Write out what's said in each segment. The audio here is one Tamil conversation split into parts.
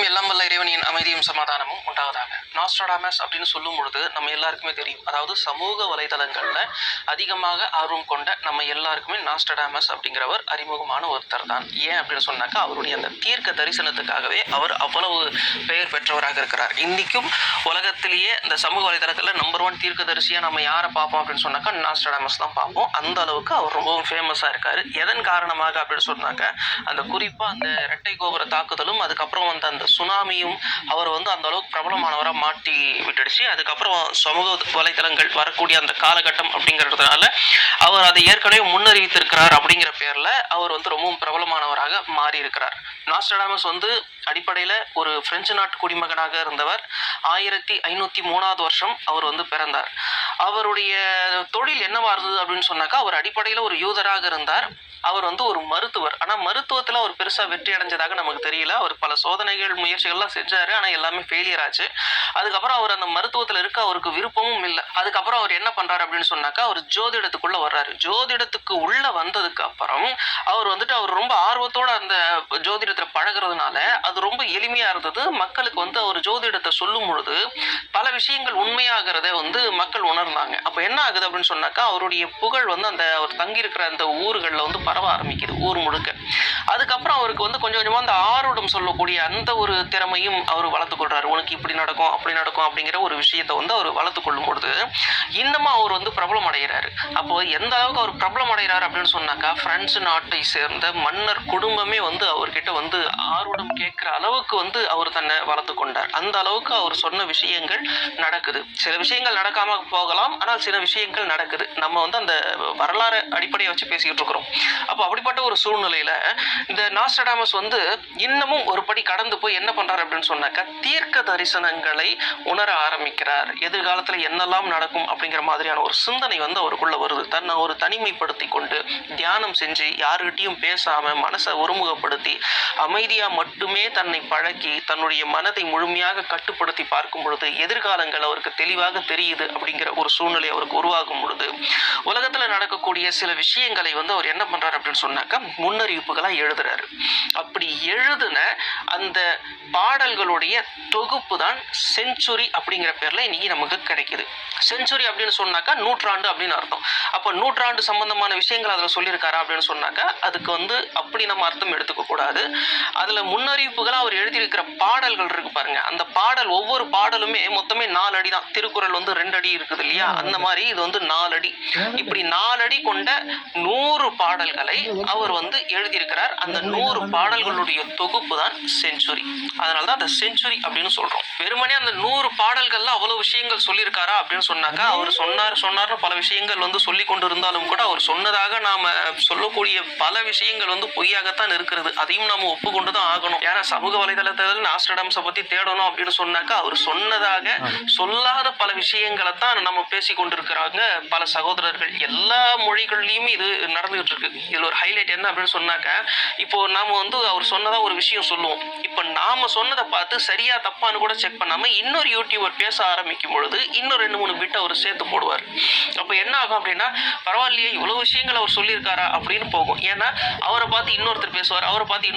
எல்லாம் வல்ல இறைவனின் அமைதியும் சமாதானமும் உண்டாவதாக. நாஸ்ட்ராடாமஸ் அப்படின்னு சொல்லும் பொழுது நம்ம எல்லாருக்குமே தெரியும். அதாவது சமூக வலைதளங்கள்ல அதிகமாக ஆர்வம் கொண்ட நம்ம எல்லாருக்குமே நாஸ்ட்ராடாமஸ் அப்படிங்கிறவர் அறிமுகமான ஒருத்தர் தான். ஏன் அப்படின்னு சொன்னாக்கா, அவருடைய அந்த தீர்க்க தரிசனத்துக்காகவே அவர் அவ்வளவு பெயர் பெற்றவராக இருக்கிறார். இன்னைக்கும் உலகத்திலேயே இந்த சமூக வலைதளங்களில் நம்பர் 1 தீர்க்க தரிசியா நம்ம யாரை பார்ப்போம் அப்படின்னு சொன்னாக்கா நாஸ்ட்ராடாமஸ் தான் பார்ப்போம். அந்த அளவுக்கு அவர் ரொம்பவும் ஃபேமஸாக இருக்காரு. எதன் காரணமாக அப்படின்னு சொன்னாக்க, அந்த குறிப்பாக அந்த இரட்டை கோபுர தாக்குதலும் அதுக்கப்புறம் வந்து அந்த சுனாமியும் அவர் வந்து அந்த அளவுக்கு பிரபலமானவராக மாட்டி விட்டுடுச்சு. அதுக்கப்புறம் சமூக வலைதளங்கள் வரக்கூடிய அந்த காலகட்டம் அப்படிங்கிறதுனால அவர் அதை ஏற்கனவே முன்னறிவித்திருக்கிறார். அப்படிங்கிற பேரில் அவர் வந்து ரொம்பவும் பிரபலமானவராக மாறி இருக்கிறார். நாஸ்ட்ராடாமஸ் வந்து அடிப்படையில் ஒரு பிரெஞ்சு நாட்டு குடிமகனாக இருந்தவர். 1503 வருஷம் அவர் வந்து பிறந்தார். அவருடைய தொழில் என்னவா இருந்தது அப்படின்னு சொன்னாக்கா, அவர் அடிப்படையில் ஒரு யூதராக இருந்தார். அவர் வந்து ஒரு மருத்துவர். ஆனால் மருத்துவத்தில் அவர் பெருசாக வெற்றி அடைஞ்சதாக நமக்கு தெரியல. அவர் பல சோதனைகள் முயற்சிகள்லாம் செஞ்சார், ஆனால் எல்லாமே ஃபெயிலியர் ஆச்சு. அதுக்கப்புறம் அவர் அந்த மருத்துவத்தில் இருக்க அவருக்கு விருப்பமும் இல்லை. அதுக்கப்புறம் அவர் என்ன பண்ணுறாரு அப்படின்னு சொன்னாக்கா, அவர் ஜோதிடத்துக்குள்ளே வர்றாரு. ஜோதிடத்துக்கு உள்ளே வந்ததுக்கு அப்புறம் அவர் வந்துட்டு அவர் ரொம்ப ஆர்வத்தோடு அந்த ஜோதிடத்தில் பழகிறதுனால அது ரொம்ப எளிமையாக இருந்தது. மக்களுக்கு வந்து அவர் ஜோதிடத்தை சொல்லும் பொழுது பல விஷயங்கள் உண்மையாகிறத வந்து மக்கள் உணர்ந்தாங்க. அப்போ என்ன ஆகுது அப்படின்னு சொன்னாக்கா, அவருடைய புகழ் வந்து அந்த அவர் தங்கியிருக்கிற அந்த ஊர்களில் வந்து பரவ ஆரம்பிக்குது, ஊர் முழுக்க. அதுக்கப்புறம் அவருக்கு வந்து கொஞ்சம் கொஞ்சமாக அந்த ஆர்வம் சொல்லக்கூடிய அந்த ஒரு திறமையும் அவர் வளர்த்துக்கொள்றாரு. உனக்கு இப்படி நடக்கும் அப்படி நடக்கும் அப்படிங்கிற ஒரு விஷயத்தை வந்து அவர் வளர்த்து கொள்ளும் பொழுது இன்னமும் அவர் வந்து பிரபலம் அடைகிறாரு. அப்போ எந்த அளவுக்கு அவர் பிரபலம் அடைகிறார் அப்படின்னு சொன்னாக்கா, பிரெஞ்சு நாட்டை சேர்ந்த மன்னர் குடும்பமே வந்து அவர்கிட்ட வந்து ஆர்வம் கேட்கிற அளவுக்கு வந்து அவர் தன்னை வளர்த்து கொண்டார். அந்த அளவுக்கு அவர் சொன்ன விஷயங்கள் நடக்குது. சில விஷயங்கள் நடக்காம போகலாம், ஆனால் சில விஷயங்கள் நடக்குது. நம்ம வந்து அந்த வரலாறு அடிப்படையை வச்சு பேசிக்கிட்டு இருக்கிறோம். அப்போ அப்படிப்பட்ட ஒரு சூழ்நிலையில இந்த நாஸ்ட்ராடாமஸ் வந்து இன்னமும் ஒரு படி கடந்து போய் என்ன பண்றாரு அப்படின்னு சொன்னாக்கா, தீர்க்க தரிசனங்களை உணர ஆரம்பிக்கிறார். எதிர்காலத்துல என்னெல்லாம் நடக்கும் அப்படிங்கிற மாதிரியான ஒரு சிந்தனை வந்து அவருக்குள்ள வருது. தன்னை ஒரு தனிமைப்படுத்தி கொண்டு தியானம் செஞ்சு யாருகிட்டையும் பேசாம மனசை ஒருமுகப்படுத்தி அமைதியா மட்டுமே தன்னை பழக்கி தன்னுடைய மனதை முழுமையாக கட்டுப்படுத்தி பார்க்கும் பொழுது எதிர்காலங்கள் அவருக்கு தெளிவாக தெரியுது. அப்படிங்கிற ஒரு சூழ்நிலை அவருக்கு உருவாகும் பொழுது உலகத்துல நடக்கக்கூடிய சில விஷயங்களை வந்து அவர் என்ன பண்றாரு அப்படின்னு சொன்னாக்கா, முன்னறிவிப்புகளா எழுதுறாரு. அப்படி எழுதுன அந்த பாடல்களுடைய தொகுப்பு தான் செஞ்சுரி அப்படிங்கிற பேர்ல இன்னைக்கு நமக்கு கிடைக்குது. செஞ்சுரி அப்படின்னு சொன்னாக்கா நூற்றாண்டு அப்படின்னு அர்த்தம். அப்போ நூற்றாண்டு சம்பந்தமான விஷயங்கள் அதில் சொல்லியிருக்காரா அப்படின்னு சொன்னாக்கா, அதுக்கு வந்து அப்படி நம்ம அர்த்தம் எடுத்துக்க கூடாது. அதுல முன்னறிவிப்புகளா அவர் எழுதியிருக்கிற பாடல்கள் இருக்கு பாருங்க. அந்த பாடல் ஒவ்வொரு பாடலுமே மொத்தமே 4 அடி தான். திருக்குறள் வந்து 2 அடி இருக்குது இல்லையா, அந்த மாதிரி இது வந்து 4 அடி. இப்படி 4 அடி கொண்ட 100 பாடல்களை அவர் வந்து எழுதியிருக்கிறார். அந்த 100 பாடல்களுடைய தொகுப்பு தான் செஞ்சுரி. அதனாலதான் அந்த செஞ்சுரி அப்படின்னு சொல்றோம். வெறுமனே அந்த 100 பாடல்கள்ல அவ்வளவு விஷயங்கள் சொல்லியிருக்காரா அப்படின்னு சொன்னாக்கா, அவர் சொன்னார்னு பல விஷயங்கள் வந்து சொல்லி கொண்டு இருந்தாலும் கூட அவர் சொன்னதாக நாம சொல்லக்கூடிய பல விஷயங்கள் வந்து பொய்யாகத்தான் இருக்கிறது. அதையும் நாம ஒப்புக்கொண்டுதான் ஆகணும். ஏன்னா சமூக வலைதளத்தில் நாஸ்ட்ராடாமஸை பத்தி தேடணும் அப்படின்னு சொன்னாக்கா, அவர் சொன்னதாக சொல்லாத பல விஷயங்களை தான் நம்ம பேசி கொண்டிருக்கிறாங்க பல சகோதரர்கள். எல்லா மொழிகள்லயுமே இது நடந்துகிட்டு இருக்கு. இதுல ஒரு ஹைலைட் என்ன அப்படின்னு சொன்னாக்கா, இப்போ நாம வந்து அவர் சொன்னதா ஒரு விஷயம் சொல்லுவோம். இப்போ நாம சொன்னதை பார்த்து சரியா தப்பான்னு கூட செக் பண்ணாம இன்னொரு யூடியூபர் பேச ஆரம்பிக்கும் பொழுது இன்னும் 2-3 பிட் அவர் சேர்த்து போடுவார். அப்போ என்ன ஆகும் அப்படின்னா, பரவாயில்லையே இவ்வளவு விஷயங்கள் அவர் சொல்லியிருக்காரா அப்படின்னு போகும். ஏன்னா அவரை பார்த்து இன்னொருத்தர் பேசுவார், அவரை பார்த்து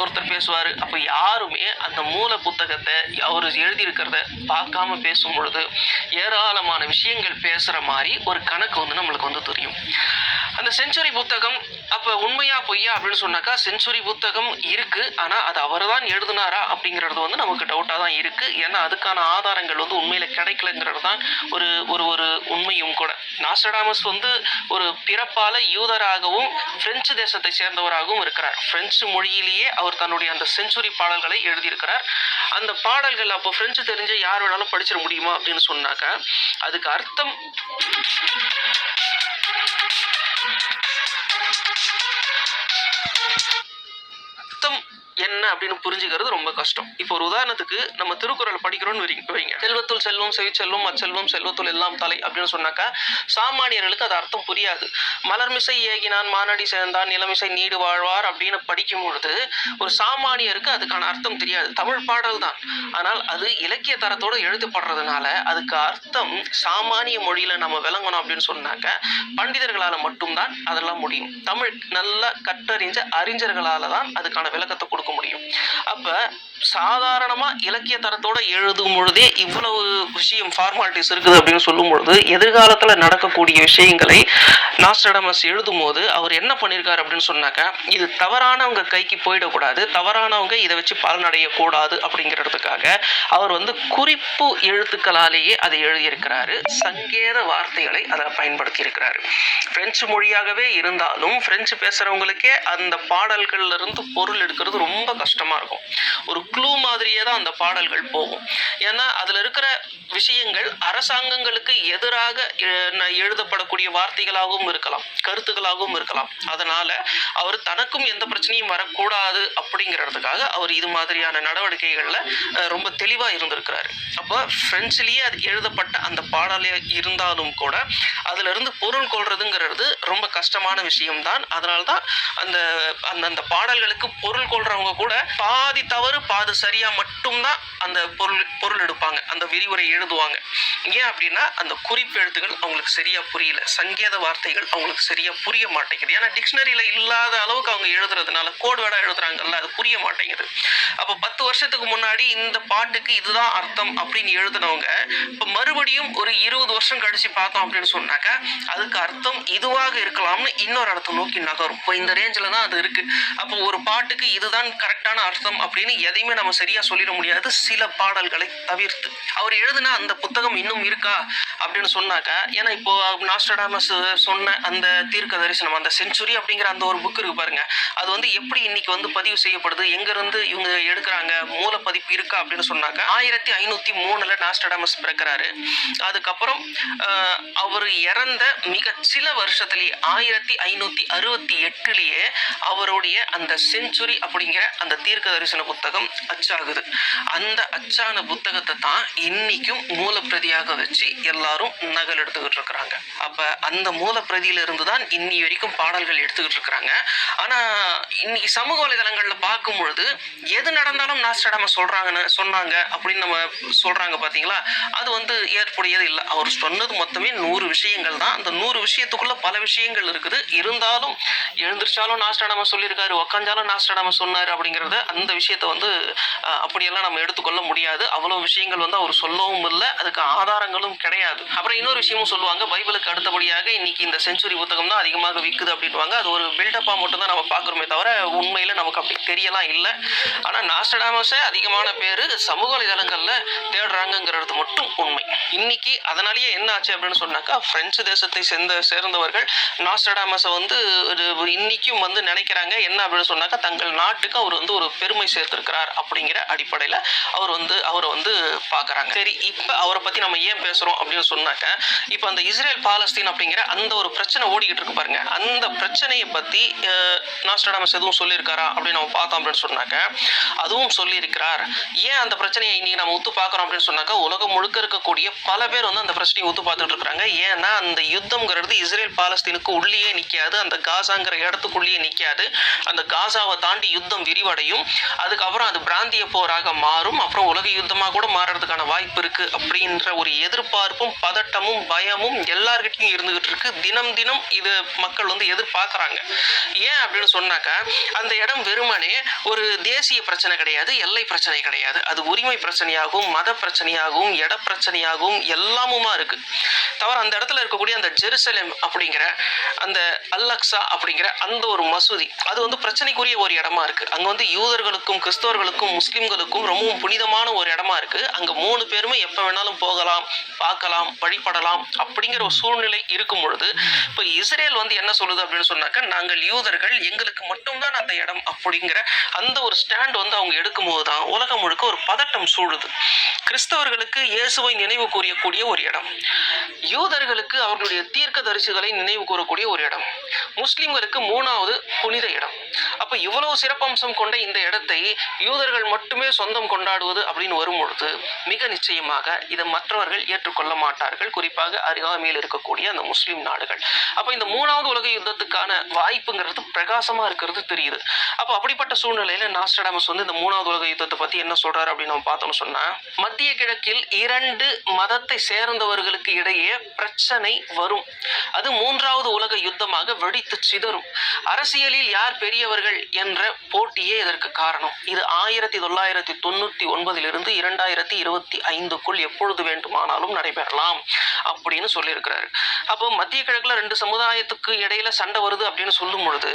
ஒருத்தர் பேசுவார். அப்போ யாருமே அந்த மூல புத்தகத்தை அவர் எழுதியிருக்கிறத பார்க்காம பேசும் பொழுது ஏராளமான விஷயங்கள் பேசுற மாதிரி ஒரு கணக்கு வந்து நம்மளுக்கு வந்து தெரியும். அந்த செஞ்சுரி புத்தகம் அப்போ உண்மையா பொய்யா அப்படின்னு சொன்னாக்கா, செஞ்சுரி புத்தகம் இருக்கு. ஆனா அது அவர் தான் எழுதினாரா அப்படிங்கிறது வந்து நமக்கு டவுட்டா தான் இருக்கு. ஏன்னா அதுக்கான ஆதாரங்கள் வந்து உண்மையில கிடைக்கலங்கிறது தான் ஒரு ஒரு ஒரு உண்மையும் கூட. நாஸ்ட்ராடாமஸ் வந்து ஒரு பிறப்பால யூதராகவும் பிரெஞ்சு தேசத்தை சேர்ந்தவராகவும் இருக்கிறார். பிரெஞ்சு மொழியிலேயே அவர் தன்னுடைய அந்த செஞ்சுரி பாடல்களை எழுதியிருக்கிறார். அந்த பாடல்கள் அப்போ பிரெஞ்சு தெரிஞ்ச யார் வேணாலும் படிச்சிட முடியுமா அப்படின்னு சொன்னாக்கா, அதுக்கு அர்த்தம் என்ன அப்படின்னு புரிஞ்சுக்கிறது ரொம்ப கஷ்டம். இப்போ ஒரு உதாரணத்துக்கு நம்ம திருக்குறள் படிக்கிறோம்னு வைங்க. செல்வத்துள் செல்வம் செவிச்செல்வம் அச்செல்வம் செல்வத்துள் எல்லாம் தலை அப்படின்னு சொன்னாக்கா, சாமானியர்களுக்கு அது அர்த்தம் புரியாது. மலர்மிசை ஏகினான் மானடி சேர்ந்தான் நிலமிசை நீடு வாழ்வார் அப்படின்னு படிக்கும் பொழுது ஒரு சாமானியருக்கு அதுக்கான அர்த்தம் தெரியாது. தமிழ் பாடல் தான், ஆனால் அது இலக்கிய தரத்தோடு எழுதப்படுறதுனால அதுக்கு அர்த்தம் சாமானிய மொழியில நம்ம விளங்கணும் அப்படின்னு சொன்னாக்க பண்டிதர்களால மட்டும்தான் அதெல்லாம் முடியும். தமிழ் நல்லா கற்றறிஞ்ச அறிஞர்களால தான் அதுக்கான விளக்கத்தை கொடுக்க கொடுக்க முடியும். அப்ப சாதாரணமா இலக்கிய தரத்தோட எழுதும் பொழுதே இவ்வளவு விஷயம் ஃபார்மாலிட்டிஸ் இருக்குது அப்படின்னு சொல்லும் பொழுது, எதிர்காலத்துல நடக்கக்கூடிய விஷயங்களை நாஸ்ட்ராடமஸ் எழுதும் போது அவர் என்ன பண்ணியிருக்காரு அப்படின்னு சொன்னாக்கா, இது தவறானவங்க கைக்கு போயிடக்கூடாது, தவறானவங்க இதை வச்சு பலனடையக்கூடாது அப்படிங்கிறதுக்காக அவர் குறிப்பு எழுத்துக்களாலேயே அதை எழுதியிருக்கிறாரு. சங்கேத வார்த்தைகளை அதை பயன்படுத்தி இருக்கிறாரு. பிரெஞ்சு மொழியாகவே இருந்தாலும் பிரெஞ்சு பேசுறவங்களுக்கே அந்த பாடல்கள்ல இருந்து பொருள் எடுக்கிறது ரொம்ப கஷ்டமா இருக்கும். ஒரு க்ளூ மாதிரியே தான் அந்த பாடல்கள் போகும். ஏன்னா அதுல இருக்கிற விஷயங்கள் அரசாங்கங்களுக்கு எதிராக எழுதப்படக்கூடிய வார்த்தைகளாகவும் இருக்கலாம், கருத்துக்களாகவும் இருக்கலாம். அதனால அவர் தனக்கும் எந்த பிரச்சனையும் வரக்கூடாது அப்படிங்கிறதுக்காக அவர் இது மாதிரியான நடவடிக்கைகள்ல ரொம்ப தெளிவா இருந்திருக்கிறாரு. அப்போ பிரெஞ்சிலேயே அது எழுதப்பட்ட அந்த பாடலே இருந்தாலும் கூட அதுல இருந்து பொருள் கொள்றதுங்கிறது ரொம்ப கஷ்டமான விஷயம்தான். அதனால்தான் அந்த அந்த பாடல்களுக்கு பொருள் கொள்றவங்க கூட பாதி தவறு பாதி சரியா மட்டும்தான் அந்த பொருள் எடுப்பாங்க, அந்த விரிவுரை எழுதுவாங்க. ஏன் அப்படின்னா அந்த குறிப்பு எழுத்துக்கள் அவங்களுக்கு சரியா புரியல, சங்கேத வார்த்தைகள் அவங்களுக்கு சரியா புரிய மாட்டேங்குது. ஏன்னா டிக்ஷனரியில இல்லாத அளவுக்கு அவங்க எழுதுறதுனால, கோட் வேர்டா எழுதுறாங்கல்ல, அது புரிய மாட்டேங்குது. அப்போ 10 வருஷத்துக்கு முன்னாடி இந்த பாட்டுக்கு இதுதான் அர்த்தம் அப்படின்னு எழுதுனவங்க இப்போ மறுபடியும் ஒரு 20 வருஷம் கழிச்சு பார்த்தோம் அப்படின்னு சொன்னாக்க அதுக்கு அர்த்தம் இதுவாக இருக்கலாம்னு இன்னொரு அர்த்தம் நோக்கி நகரும். இப்போ இந்த ரேஞ்சில் தான் அது இருக்கு. அப்போ ஒரு பாட்டுக்கு இதுதான் கரெக்டான அர்த்தம் அப்படின்னு எதையுமே நம்ம சரியா சொல்லிட முடியாது, சில பாடல்களை தவிர்த்து. அவர் எழுதுனா அந்த புத்தகம் இன்னும் இருக்கா அப்படின்னு சொன்னாக்க, ஏன்னா இப்போ நாஸ்ட்ராடமஸ் சொன்ன அந்த தீர்க்க தரிசனம், அந்த செஞ்சுரி அப்படிங்கிற அந்த ஒரு புக் இருக்கு பாருங்க, அது எப்படி இன்னைக்கு பதிவு செய்யப்படுது, எங்க இருந்து இவங்க எடுக்கிறாங்க, மூல பதிப்பு இருக்கா அப்படின்னு சொன்னாக்க 1503 நாஸ்ட்ராடமஸ் பிறக்கிறாரு. அதுக்கப்புறம் அவர் இறந்த மிக சில வருஷத்திலேயே 1568 அவருடைய அந்த செஞ்சுரி அப்படிங்கிற அந்த தீர்க்க தரிசன புத்தகம் அச்சாகுது. அந்த அச்சான புத்தகத்தை தான் இன்னைக்கும் மூலப்பிரதியாக வச்சு எல்லாரும் நகல் எடுத்துக்கிட்டு இருக்கிறாங்க. அப்ப அந்த மூலப்பிரதியில இருந்து தான் இன்னி வரைக்கும் பாடல்கள் எடுத்துக்கிட்டு இருக்கிறாங்க. ஆனா இன்னைக்கு சமூக வலைதளங்கள்ல பார்க்கும் பொழுது எது நடந்தாலும் நாஸ்ட்ராடமஸ் சொன்னாங்க அப்படின்னு நம்ம சொல்றாங்க பாத்தீங்களா, அது ஏற்புடையது இல்லை. அவர் சொன்னது மொத்தமே 100 விஷயங்கள் தான். அந்த 100 விஷயத்துக்குள்ள பல விஷயங்கள் இருக்குது. இருந்தாலும் எழுந்திருச்சாலும் நாஸ்ட்ராடமஸ் சொல்லியிருக்காரு, உக்காஞ்சாலும் நாஸ்ட்ராடமஸ் சொன்னாரு அப்படிங்கறத, அந்த விஷயத்தை அப்படியெல்லாம் நம்ம எடுத்துக்கொள்ள முடியாது. அவ்வளவு விஷயங்கள் அவர் சொல்லவும் இல்லை, அதுக்கு ஆதாரங்களும் கிடையாது. அப்புறம் இன்னொரு விஷயமும் சொல்லுவாங்க, பைபிளுக்கு அடுத்தபடியாக இன்னைக்கு இந்த செஞ்சுரி புத்தகம் தான் அதிகமாக விற்குது அப்படின்வாங்க. அது ஒரு பில்டப்பா மட்டும் தான் நம்ம பார்க்குறோமே தவிர உண்மையில நமக்கு அப்படி தெரியலாம் இல்லை. ஆனா நாஸ்ட்ராடமஸை அதிகமான பேரு சமூக வலைதளங்கள்ல தேடுறாங்கிறது மட்டும் உண்மை. இன்னைக்கு அதனாலேயே என்ன ஆச்சு அப்படின்னு சொன்னாக்கா, பிரெஞ்சு தேசத்தை சேர்ந்தவர்கள் நாஸ்ட்ராடமஸை இன்னைக்கும் நினைக்கிறாங்க என்ன அப்படின்னு சொன்னாக்கா, தங்கள் நாட்டுக்கு அவர் ஒரு பெருமை சேர்த்திருக்கிறார் அப்படிங்கிற அடிப்படையில அவரை பார்க்கறாங்க. சரி, இப்ப அவரை பத்தி நம்ம ஏன் பேசுறோம் அப்படின்னு சொன்னாக்க, இப்ப அந்த இஸ்ரேல் பாலஸ்தீன் அப்படிங்கிற அந்த ஒரு பிரச்சனை ஓடிக்கிட்டு இருக்கு பாருங்க, அந்த பிரச்சனையை பத்தி நாஸ்ட்ராடமஸ் எதுவும் சொல்லியிருக்காரா அப்படின்னு நம்ம பார்த்தோம் அப்படின்னு சொன்னாக்க, அதுவும் சொல்லியிருக்கிறார். ஏன் அந்த பிரச்சனையை இன்னைக்கு நம்ம ஒத்து பார்க்கறோம் அப்படின்னு சொன்னாக்கா, உலகம் முழுக்க இருக்கக்கூடிய பல பேர் அந்த பிரச்சனையை ஒத்து பார்த்துட்டு இருக்காங்க. ஏன்னா அந்த யுத்தம்ங்கிறது இஸ்ரேல் பாலஸ்தீனுக்கு உள்ளே நிக்காது, அந்த காசாங்கிற இடத்துக்குள்ளேயே நிக்காது. அந்த காசாவை தாண்டி யுத்தம் விரிவடையும், அதுக்கப்புறம் அது பிராந்திய போராக மாறும், அப்புறம் உலக யுத்தமாக கூட மாறுறதுக்கான வாய்ப்பு இருக்கு அப்படின்ற ஒரு எதிர்பார்ப்பும் பதட்டமும் பயமும் எல்லார்கிட்டையும் இருந்துகிட்டு இருக்கு. தினம் தினம் இது மக்கள் எதிர்பார்க்கறாங்க. ஏன் அப்படின்னு சொன்னாக்க, அந்த இடம் வெறுமனே ஒரு தேசிய பிரச்சனை கிடையாது, எல்லை பிரச்சனை கிடையாது, அது உரிமை பிரச்சனையாகவும் மத பிரச்சனையாகவும் இட பிரச்சனையாகவும் எல்லாமுமா இருக்கு. தவிர அந்த இடத்துல இருக்கக்கூடிய அந்த ஜெருசலேம் அப்படிங்கிற அந்த அல்-அக்ஸா அப்படிங்கிற அந்த ஒரு மசூதி, அது பிரச்சனைக்குரிய ஒரு இடமா இருக்கு. அங்க யூதர்களுக்கும் கிறிஸ்தவர்களுக்கும் முஸ்லிம்களுக்கும் ரொம்பவும் புனிதமான ஒரு இடமா இருக்கு. அங்க 3 பேருமே எப்ப வேணாலும் போகலாம், பார்க்கலாம், வழிபடலாம் அப்படிங்கிற ஒரு சூழ்நிலை இருக்கும் பொழுது, இப்ப இஸ்ரேல் என்ன சொல்லுது அப்படின்னு சொன்னாக்க, நாங்கள் யூதர்கள், எங்களுக்கு மட்டும்தான் அந்த இடம் அப்படிங்கிற அந்த ஒரு ஸ்டாண்ட் அவங்க எடுக்கும் போதுதான் உலகம் முழுக்க ஒரு பதட்டம் சூழுது. கிறிஸ்தவர்களுக்கு இயேசுவை நினைவு கூறக்கூடிய ஒரு இடம், யூதர்களுக்கு அவர்களுடைய தீர்க்க தரிசிகளை நினைவு கூறக்கூடிய ஒரு இடம், முஸ்லிம்களுக்கு 3வது புனித இடம். அப்ப இவ்வளவு சிறப்பம்சம் கொண்ட இந்த இடத்தை யூதர்கள் மட்டுமே சொந்தம் கொண்டாடுவது அப்படின்னு வரும்பொழுது மிக நிச்சயமாக இதை மற்றவர்கள் ஏற்றுக்கொள்ள மாட்டார்கள், குறிப்பாக அருகாமையில் இருக்கக்கூடிய அந்த முஸ்லிம் நாடுகள். அப்ப இந்த 3வது உலக யுத்தத்துக்கான வாய்ப்புங்கிறது பிரகாசமா இருக்கிறது தெரியுது. அப்ப அப்படிப்பட்ட சூழ்நிலையில நாஸ்ட்ராடமஸ் இந்த 3வது உலக யுத்தத்தை பத்தி என்ன சொல்றாரு அப்படின்னு நம்ம பார்த்தோம்னு சொன்னா, மத்திய கிழக்கில் 2 மதத்தை சேர்ந்தவர்களுக்கு இடையே பிரச்சனை வரும். அது 3வது உலக யுத்தமாக வெடித்து சிதறும். அரசியலில் யார் பெரியவர்கள் என்ற போட்டியே இதற்கு காரணம். இது 1999 2025க்குள் எப்பொழுது வேண்டுமானாலும் நடைபெறலாம் அப்படின்னு சொல்லியிருக்கிறாரு. அப்போ மத்திய கிழக்குல 2 சமுதாயத்துக்கு இடையில சண்டை வருது அப்படின்னு சொல்லும் பொழுது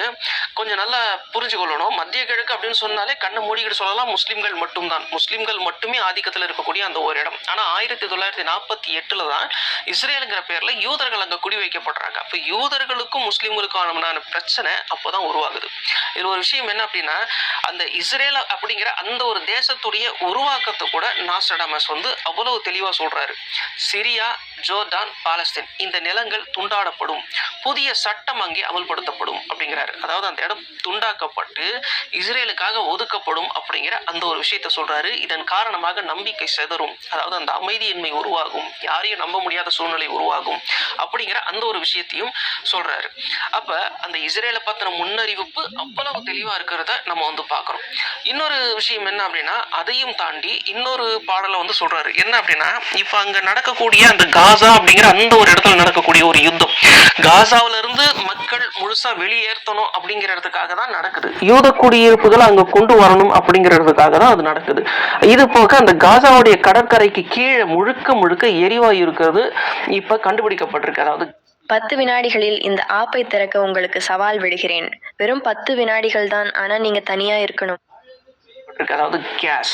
கொஞ்சம் நல்லா புரிஞ்சுக்கொள்ளணும். மத்திய கிழக்கு அப்படின்னு சொன்னாலே கண்ணை மூடிக்கிட்டு சொல்லலாம் முஸ்லிம்கள் மட்டும்தான். முஸ்லிம்கள் மட்டுமே ஆதிக்கத்தில் இருக்கக்கூடிய அந்த ஒரு இடம். ஆனா 1948 தான் இஸ்ரேலுங்கிற பேர்ல யூதர்கள் அங்க குடி வைக்கப்படுறாங்க. அப்ப யூதர்களுக்கும் முஸ்லிம்களுக்கான பிரச்சனை அப்போதான் உருவாகுது. இதுல ஒரு விஷயம் என்ன அப்படின்னா, அந்த இஸ்ரேல் அப்படிங்கிற அந்த ஒரு தேசத்துடைய உருவாக்கத்தை கூட நாஸ்ட்ராடமஸ் அவ்வளவு தெளிவா சொல்றாரு. சிரியா, ஜோர்டான், பாலஸ்தீன் இந்த நிலங்கள் துண்டாடப்படும், புதிய சட்டம் அங்கே அமல்படுத்தப்படும் அப்படிங்கிறாரு. அதாவது அந்த இடம் துண்டாக்கப்பட்டு இஸ்ரேலுக்காக ஒதுக்கப்படும் அப்படிங்கிற அந்த ஒரு விஷயத்த சொல்றாரு. இதன் காரணமாக நம்பிக்கை சிதறும், அதாவது அந்த அமைதியின்மை உருவாகும், யாரையும் நம்ப முடியாத சூழ்நிலை உருவாகும் அப்படிங்கிற அந்த ஒரு விஷயத்தையும் சொல்றாரு. அப்ப அந்த இஸ்ரேலை பத்தின முன்னறிவிப்பு அவ்வளவு தெளிவா இருக்கிறத நம்ம பார்க்கிறோம். இன்னொரு விஷயம் என்ன அப்படின்னா, அதையும் தாண்டி இன்னொரு பாடலை சொல்றாரு. என்ன அப்படின்னா, இப்ப அங்க நடக்கக்கூடிய அந்த காசா அப்படிங்கிற அந்த ஒரு இடத்துல நடக்கக்கூடிய ஒரு யுத்தம், காசாவில இருந்து மக்கள் முழுசா வெளியேற்றணும் அப்படிங்கிறதுக்காக தான் நடக்குது. யூத குடியிருப்புகள் அங்க கொண்டு வரணும் அப்படிங்கிறதுக்காக தான் அது நடக்குது. இது போக அந்த காசாவுடைய கடற்கரைக்கு கீழே முழுக்க முழுக்க எரிவாயு இருக்கிறது இப்ப கண்டுபிடிக்கப்பட்டிருக்கு. அதாவது 10 வினாடிகளில் இந்த ஆப்பை திறக்க உங்களுக்கு சவால் விடுகிறேன். வெறும் 10 வினாடிகள் தான், ஆனா நீங்க தனியா இருக்கணும். அதாவது கேஸ்.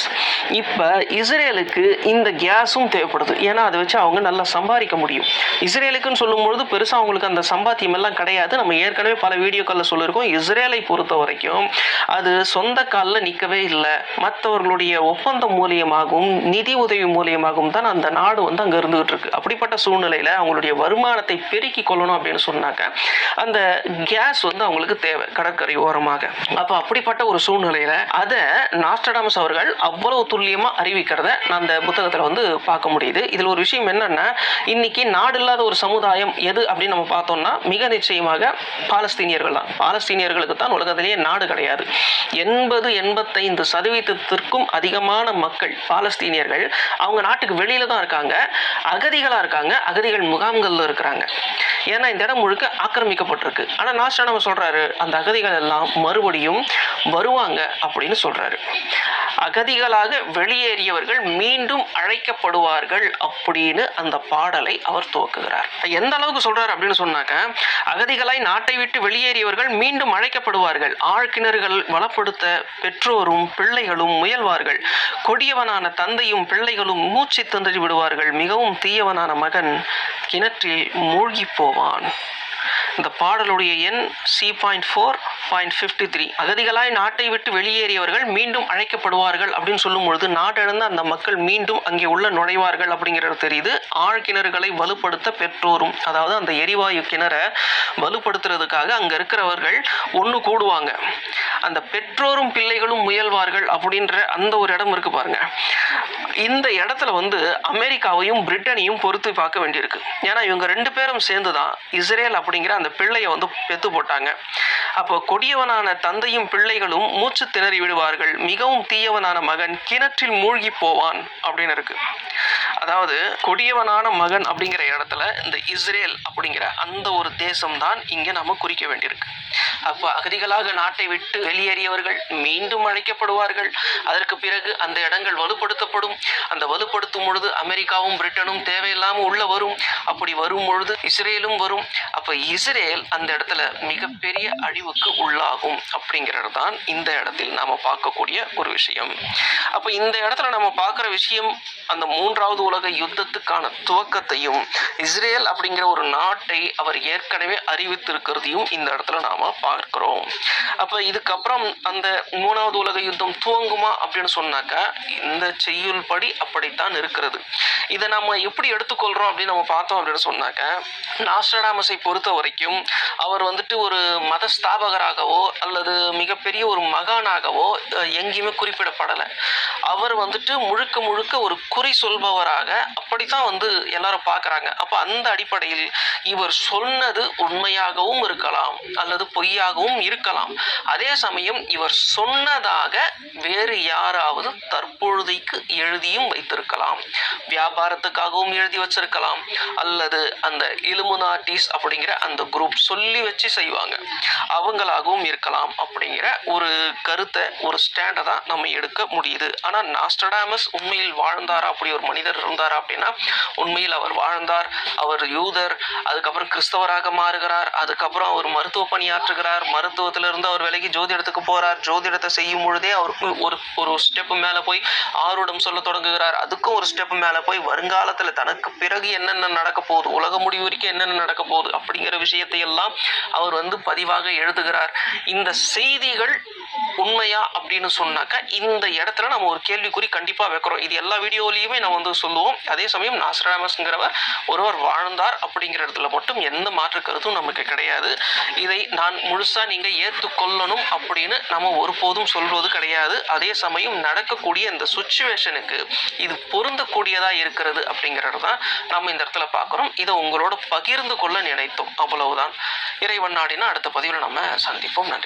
இப்ப இஸ்ரேலுக்கு இந்த கேஸும் தேவைப்படுது. ஏன்னா அதை வச்சு அவங்க நல்லா சம்பாதிக்க முடியும். இஸ்ரேலுக்குன்னு சொல்லும்பொழுது பெருசா அவங்களுக்கு அந்த சம்பாத்தியம் எல்லாம் கிடையாது. நம்ம ஏற்கனவே பல வீடியோக்கள்ல சொல்லியிருக்கோம். இஸ்ரேலை பொறுத்த வரைக்கும் அது சொந்த காலில் நிற்கவே இல்லை. மற்றவர்களுடைய ஒப்பந்தம் மூலியமாகவும் நிதி உதவி மூலியமாகவும் தான் அந்த நாடு அங்க இருந்துகிட்டு இருக்கு. அப்படிப்பட்ட சூழ்நிலையில அவங்களுடைய வருமானத்தை பெருக்கி கொள்ளணும் அப்படின்னு சொன்னாக்க அந்த கேஸ் அவங்களுக்கு தேவை கடற்கரை ஓரமாக. அப்ப அப்படிப்பட்ட ஒரு சூழ்நிலையில அதை நாஸ்ட்ராடமஸ் அவர்கள் அவ்வளவு துல்லியமா அறிவிக்கிறத நான் அந்த புத்தகத்துல பார்க்க முடியுது. இதுல ஒரு விஷயம் என்னன்னா, இன்னைக்கு நாடு இல்லாத ஒரு சமுதாயம் எது அப்படின்னு நம்ம பார்த்தோம்னா மிக நிச்சயமாக பாலஸ்தீனியர்கள் தான். பாலஸ்தீனியர்களுக்கு தான் உலகத்திலேயே நாடு கிடையாது. 80-85% அதிகமான மக்கள் பாலஸ்தீனியர்கள் அவங்க நாட்டுக்கு வெளியில தான் இருக்காங்க, அகதிகளா இருக்காங்க, அகதிகள் முகாம்கள்ல இருக்கிறாங்க. ஏன்னா இந்த இடம் முழுக்க ஆக்கிரமிக்கப்பட்டிருக்கு. ஆனா நாஸ்ட்ராடமஸ் சொல்றாரு அந்த அகதிகள் எல்லாம் மறுபடியும் வருவாங்க அப்படின்னு சொல்றாரு. அகதிகளாக வெளியேறியவர்கள் மீண்டும் அழைக்கப்படுவார்கள் அப்படின்னு அந்த பாடலை அவர் துவக்குகிறார். எந்த அளவுக்கு சொல்றாரு அப்படின்னு சொன்னாக்க, அகதிகளாய் நாட்டை விட்டு வெளியேறியவர்கள் மீண்டும் அழைக்கப்படுவார்கள். ஆழ்கிணறுகள் வளப்படுத்த பெற்றோரும் பிள்ளைகளும் முயல்வார்கள். கொடியவனான தந்தையும் பிள்ளைகளும் மூச்சு திணறி விடுவார்கள். மிகவும் தீயவனான மகன் கிணற்றில் மூழ்கி போவான். இந்த பாடலுடைய எண் C.4.53. அகதிகளாய் நாட்டை விட்டு வெளியேறியவர்கள் மீண்டும் அழைக்கப்படுவார்கள் அப்படின்னு சொல்லும் பொழுது நாட்டிழந்த அந்த மக்கள் மீண்டும் அங்கே உள்ள நுழைவார்கள் அப்படிங்கிறது தெரியுது. ஆழ்கிணறுகளை வலுப்படுத்த பெற்றோரும், அதாவது அந்த எரிவாயு கிணறை வலுப்படுத்துறதுக்காக அங்க இருக்கிறவர்கள் ஒன்று கூடுவாங்க. அந்த பெற்றோரும் பிள்ளைகளும் முயல்வார்கள் அப்படின்ற அந்த ஒரு இடம் இருக்கு பாருங்க. இந்த இடத்துல அமெரிக்காவையும் பிரிட்டனையும் பொறுத்து பார்க்க வேண்டியிருக்கு. ஏன்னா இவங்க 2 பேரும் சேர்ந்துதான் இஸ்ரேல் அப்படிங்கிற அந்த பிள்ளைய பெத்து போட்டாங்க. அப்போ கொடியவனான தந்தையும் பிள்ளைகளும் மூச்சு திணறி விடுவார்கள். மிகவும் தீயவனான மகன் கிணற்றில் மூழ்கி போவான் அப்படின்னு இருக்கு. அதாவது கொடியவனான மகன் அப்படிங்கிற இடத்துல இந்த இஸ்ரேல் அப்படிங்கிற அந்த ஒரு தேசம் தான் இங்க நம்ம குறிக்க வேண்டியிருக்கு. அப்போ அகதிகளாக நாட்டை விட்டு வெளியேறியவர்கள் மீண்டும் அழைக்கப்படுவார்கள். அதற்கு பிறகு அந்த இடங்கள் வலுப்படுத்தப்படும். அந்த வலுப்படுத்தும் பொழுது அமெரிக்காவும் பிரிட்டனும் தேவையில்லாம உள்ள வரும். அப்படி வரும் பொழுது இஸ்ரேலும் வரும். அப்ப இஸ்ரேல் அந்த இடத்துல மிகப்பெரிய அழிவுக்கு உள்ளாகும் அப்படிங்கிறது தான் இந்த இடத்தில் நாம பார்க்கக்கூடிய ஒரு விஷயம். அப்ப இந்த இடத்துல நம்ம பார்க்கிற விஷயம் அந்த 3வது உலக யுத்தத்துக்கான துவக்கத்தையும் இஸ்ரேல் அப்படிங்கிற ஒரு நாட்டை அவர் ஏற்கனவே அறிவித்திருக்கிறதையும் இந்த இடத்துல நாம பார்க்கிறோம். அப்ப இதுக்கப்புறம் அந்த 3வது உலக யுத்தம் துவங்குமா அப்படின்னு சொன்னாக்க இந்த செய்யுள் படி அப்படித்தான் இருக்கிறது. இதை நம்ம எப்படி எடுத்துக்கொள்றோம் அப்படின்னு நம்ம பார்த்தோம் அப்படின்னு சொன்னாக்க, நாஸ்ட்ராடமஸை பொறுத்த வரைக்கும் அவர் ஒரு மத ஸ்தாபகராகவோ அல்லது மிகப்பெரிய ஒரு மகானாகவோ எங்கேயுமே குறிப்பிடப்படலை. அவர் வந்துட்டு முழுக்க முழுக்க ஒரு குறி சொல்பவராக அப்படித்தான் வந்து எல்லாரும் பார்க்குறாங்க. அப்போ அந்த அடிப்படையில் இவர் சொன்னது உண்மையாகவும் இருக்கலாம் அல்லது பொய்யாகவும் இருக்கலாம். அதே சமயம் இவர் சொன்னதாக வேறு யாராவது தற்பொழுதைக்கு எழுதியும் வைத்திருக்கலாம். வியாபாரத்துக்காகவும் எழுதி வச்சிருக்கலாம், அல்லது அந்த இலுமினாட்டிஸ் அப்படிங்கிற அந்த குரூப் சொல்லி வச்சு செய்வாங்க, அவங்களாகவும் இருக்கலாம். அப்படிங்கிற ஒரு கருத்தை, ஒரு ஸ்டாண்டை தான் நம்ம எடுக்க முடியுது. ஆனால் நாஸ்ட்ரடாமஸ் உண்மையில் வாழ்ந்தாரா, அப்படி ஒரு மனிதர் இருந்தாரா அப்படின்னா உண்மையில் அவர் வாழ்ந்தார். அவர் யூதர், அதுக்கப்புறம் கிறிஸ்தவராக மாறுகிறார், அதுக்கப்புறம் அவர் மருத்துவ பணியாற்றுகிறார், மருத்துவத்திலிருந்து அவர் விலகி ஜோதிடத்துக்கு போகிறார். ஜோதிடத்தை செய்யும் பொழுதே அவருக்கு ஒரு ஸ்டெப்பு மேலே போய் ஆருடம் சொல்ல தொடங்குகிறார். அதுக்கும் ஒரு ஸ்டெப் மேலே போய் வருங்காலத்தில் தனக்கு பிறகு என்னென்ன நடக்க போகுது, உலக முடிவு வரைக்கும் என்னென்ன நடக்க போகுது அப்படிங்கிற விஷயத்தை எல்லாம் அவர் வந்து பதிவாக எழுதுகிறார். இந்த செய்திகள் உண்மையா அப்படின்னு சொன்னாக்கா இந்த இடத்துல நம்ம ஒரு கேள்விக்குறி கண்டிப்பாக வைக்கிறோம். இது எல்லா வீடியோலையுமே நம்ம வந்து சொல்லுவோம். அதே சமயம் நாஸ்ட்ரடாமஸ்ங்கிறவர் ஒருவர் வாழ்ந்தார் அப்படிங்கிற இடத்துல மட்டும் எந்த மாற்று கருத்தும் நமக்கு கிடையாது. இதை நான் முழுசாக நீங்கள் ஏற்றுக்கொள்ளணும் அப்படின்னு நம்ம ஒருபோதும் சொல்வது கிடையாது. அதே சமயம் நடக்கக்கூடிய இந்த சுச்சுவேஷனுக்கு இது பொருந்தக்கூடியதாக இருக்கிறது அப்படிங்கிறது தான் நம்ம இந்த இடத்துல பார்க்குறோம். இதை உங்களோட பகிர்ந்து கொள்ள நினைத்தோம், அவ்வளவுதான். இறைவன் நாடினா அடுத்த பதிவில் நம்ம சந்திப்போம். நன்றி.